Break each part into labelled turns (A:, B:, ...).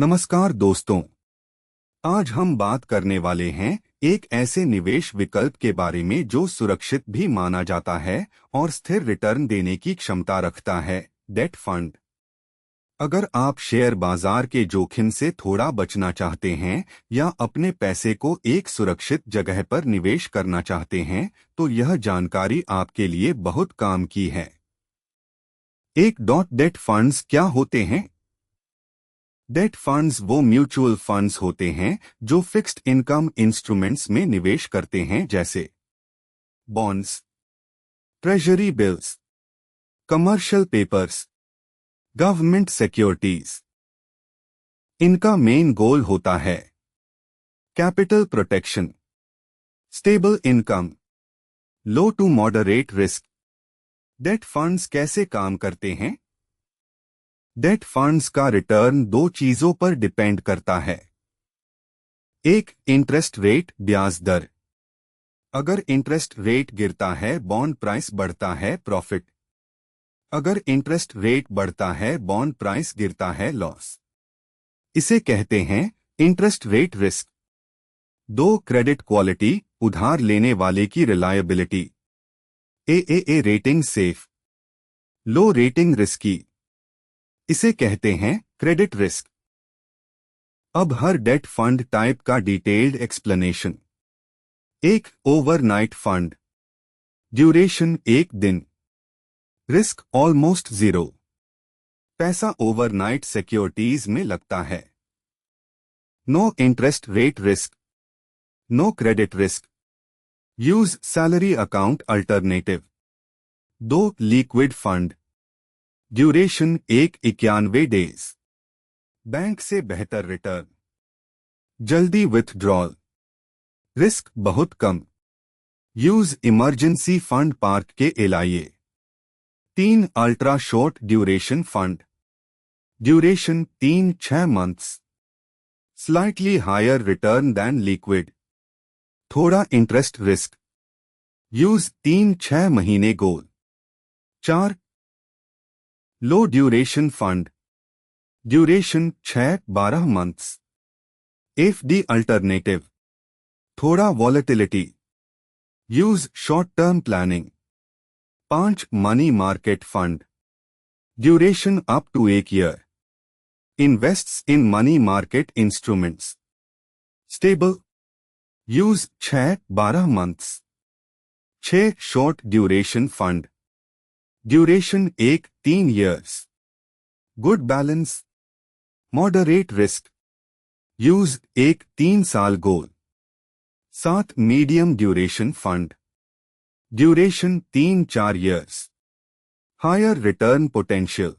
A: नमस्कार दोस्तों। आज हम बात करने वाले हैं एक ऐसे निवेश विकल्प के बारे में जो सुरक्षित भी माना जाता है और स्थिर रिटर्न देने की क्षमता रखता है, डेट फंड। अगर आप शेयर बाजार के जोखिम से थोड़ा बचना चाहते हैं या अपने पैसे को एक सुरक्षित जगह पर निवेश करना चाहते हैं, तो यह जानकारी आपके लिए बहुत काम की है। डेट फंड्स क्या होते हैं? डेट फंड्स वो म्यूचुअल फंड्स होते हैं जो फिक्स्ड इनकम इंस्ट्रूमेंट्स में निवेश करते हैं, जैसे bonds, treasury bills, commercial papers, government securities. इनका मेन गोल होता है capital protection, stable income, low to moderate risk. Debt funds कैसे काम करते हैं? डेट फंड्स का रिटर्न दो चीजों पर डिपेंड करता है। एक, इंटरेस्ट रेट, ब्याज दर। अगर इंटरेस्ट रेट गिरता है, बॉन्ड प्राइस बढ़ता है, प्रॉफिट। अगर इंटरेस्ट रेट बढ़ता है, बॉन्ड प्राइस गिरता है, लॉस। इसे कहते हैं इंटरेस्ट रेट रिस्क। दो, क्रेडिट क्वालिटी, उधार लेने वाले की reliability. A rating safe, low rating risky. इसे कहते हैं क्रेडिट रिस्क। अब हर डेट फंड टाइप का डिटेल्ड एक्सप्लेनेशन। एक, ओवरनाइट फंड, ड्यूरेशन 1 दिन, रिस्क ऑलमोस्ट जीरो, पैसा ओवरनाइट सिक्योरिटीज में लगता है। No interest rate risk, no credit risk, use salary account alternative. दो, liquid fund, duration 91 days, bank से बेहतर रिटर्न, जल्दी विथड्रॉल, रिस्क बहुत कम, यूज इमरजेंसी फंड पार्क के एलआईए। 3, ultra short duration fund, duration 3-6 months, slightly higher return than liquid, थोड़ा interest risk, use 3-6 महीने goal. 4, low duration fund, duration 6-12 months, FD alternative, थोड़ा volatility, use short term planning. 5, money market fund, duration up to 1 year, invests in money market instruments, stable, use 6-12 months. 6, short duration fund, duration 1-3 years, good balance, moderate risk, use 1-3 साल goal. 7, medium duration fund, duration 3-4 years, higher return potential,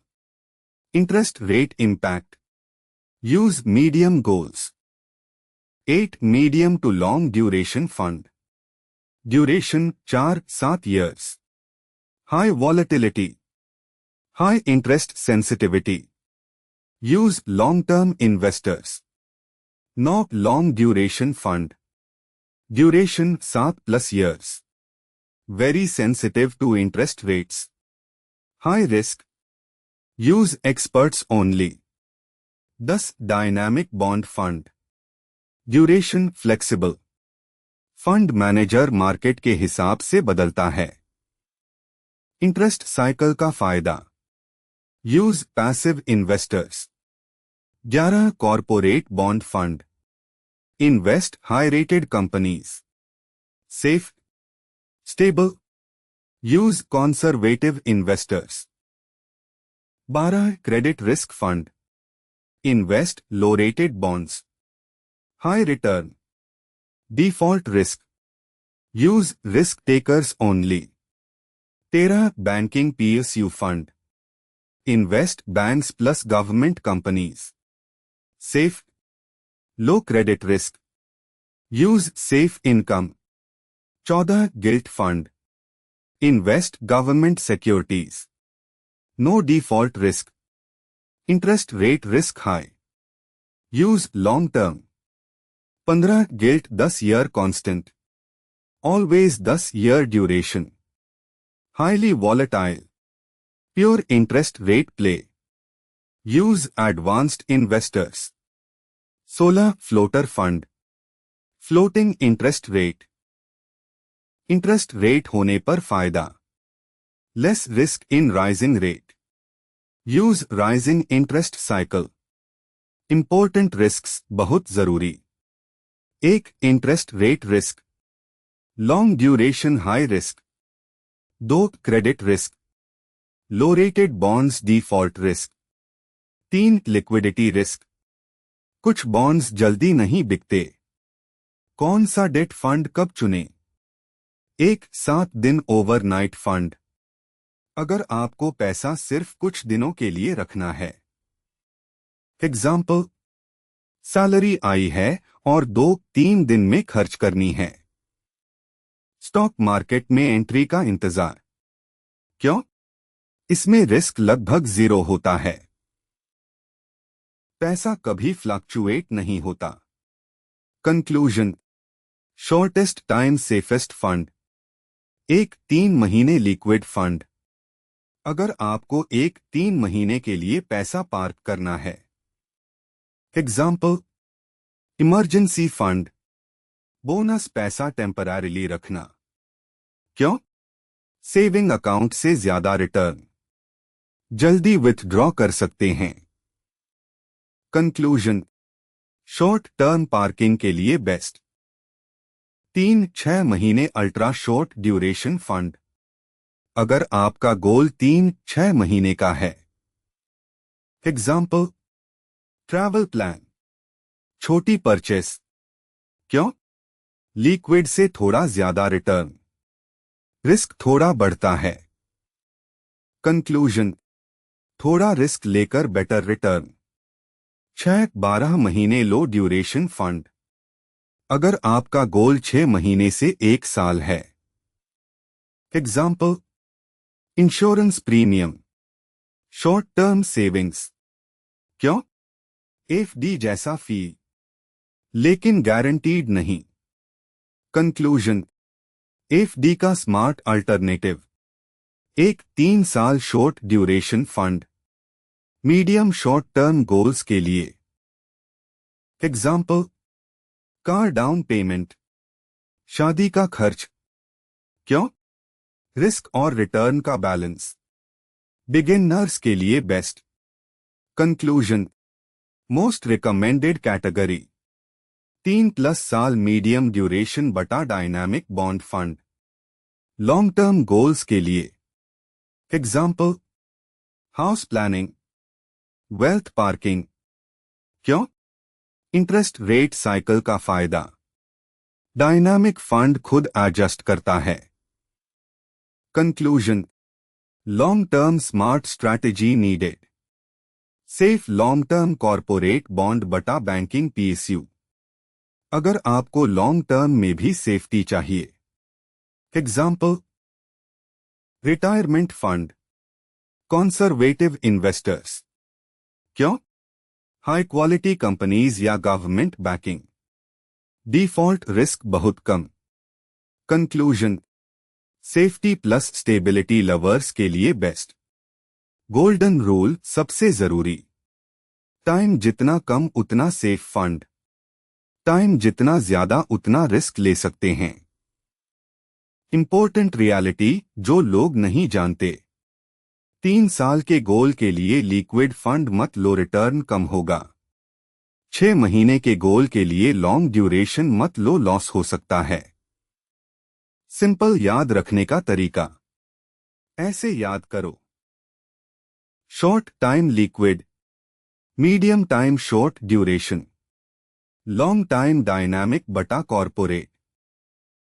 A: interest rate impact, use medium goals. 8, medium to long duration fund, duration 4-7 years, high volatility, high interest sensitivity, use long term investors. 9, long duration fund, duration 7+ years, very sensitive to interest rates, high risk, use experts only। 10, dynamic bond fund, duration flexible, fund manager market के हिसाब से बदलता है। Interest cycle का फायदा, use passive investors. 11, corporate bond fund, invest high rated companies, safe, stable, use conservative investors. 12, credit risk fund, invest low rated bonds, high return, default risk, use risk takers only. 13, banking PSU fund, invest banks plus government companies, safe, low credit risk, use safe income. 14, gilt fund, invest government securities, no default risk, interest rate risk high, use long term. 15, gilt 10 year constant, always 10 year duration, highly volatile, pure interest rate play, use advanced investors. 16 floater fund, floating interest rate, interest rate होने पर फायदा, less risk in rising rate, use rising interest cycle, important risks बहुत जरूरी, एक interest rate risk, long duration high risk, दो credit risk, low rated bonds default risk, तीन liquidity risk, कुछ bonds जल्दी नहीं बिकते, कौन सा डेट फंड कब चुनें? एक 7 दिन ओवरनाइट फंड, अगर आपको पैसा सिर्फ कुछ दिनों के लिए रखना है। एग्जाम्पल, सैलरी आई है और 2-3 दिन में खर्च करनी है। स्टॉक मार्केट में एंट्री का इंतजार क्यों? इसमें रिस्क लगभग 0 होता है। पैसा कभी फ्लक्चुएट नहीं होता। Conclusion, shortest time safest fund, 1-3 महीने लिक्विड फंड, अगर आपको 1-3 महीने के लिए पैसा पार्क करना है। एग्जाम्पल, इमरजेंसी फंड, बोनस पैसा टेम्पररीली रखना। क्यों? सेविंग अकाउंट से ज्यादा रिटर्न, जल्दी विथड्रॉ कर सकते हैं। कंक्लूजन, शॉर्ट टर्म पार्किंग के लिए बेस्ट, 3-6 महीने अल्ट्रा शॉर्ट ड्यूरेशन फंड, अगर आपका गोल 3-6 महीने का है। एग्जाम्पल, ट्रैवल प्लान, छोटी परचेस, क्यों? लिक्विड से थोड़ा ज्यादा रिटर्न, रिस्क थोड़ा बढ़ता है। कंक्लूजन, थोड़ा रिस्क लेकर बेटर रिटर्न, 6-12 महीने लो ड्यूरेशन फंड, अगर आपका गोल 6 महीने से 1 साल है। Example, insurance premium, short term savings, क्यों? एफडी जैसा फी, लेकिन गारंटीड नहीं। कंक्लूजन, एफडी का स्मार्ट अल्टरनेटिव, 1-3 साल short duration fund, medium short term goals के लिए। एग्जाम्पल, कार डाउन पेमेंट, शादी का खर्च, क्यों? रिस्क और रिटर्न का बैलेंस, बिगिनर्स के लिए best. Conclusion, most recommended category, 3+ साल मीडियम ड्यूरेशन बटा dynamic bond fund, long term goals के लिए। Example, house planning, wealth parking, क्यों? इंटरेस्ट रेट साइकिल का फायदा, डायनामिक फंड खुद एडजस्ट करता है। Conclusion, long term smart strategy needed, safe long term corporate bond बटा बैंकिंग पीएसयू, अगर आपको लॉन्ग टर्म में भी सेफ्टी चाहिए। Example, retirement fund, conservative investors, क्यों? हाई क्वालिटी कंपनीज या गवर्नमेंट बैकिंग, डिफॉल्ट रिस्क बहुत कम। Conclusion, safety plus stability lovers के लिए बेस्ट। गोल्डन रूल सबसे जरूरी, टाइम जितना कम उतना सेफ फंड, टाइम जितना ज्यादा उतना रिस्क ले सकते हैं। इंपॉर्टेंट रियलिटी जो लोग नहीं जानते, 3 साल के गोल के लिए लिक्विड फंड मत लो, रिटर्न कम होगा। 6 महीने के गोल के लिए लॉन्ग ड्यूरेशन मत लो, लॉस हो सकता है। सिंपल याद रखने का तरीका, ऐसे याद करो, short time liquid, medium time short duration, long time dynamic बटा कॉर्पोरेट,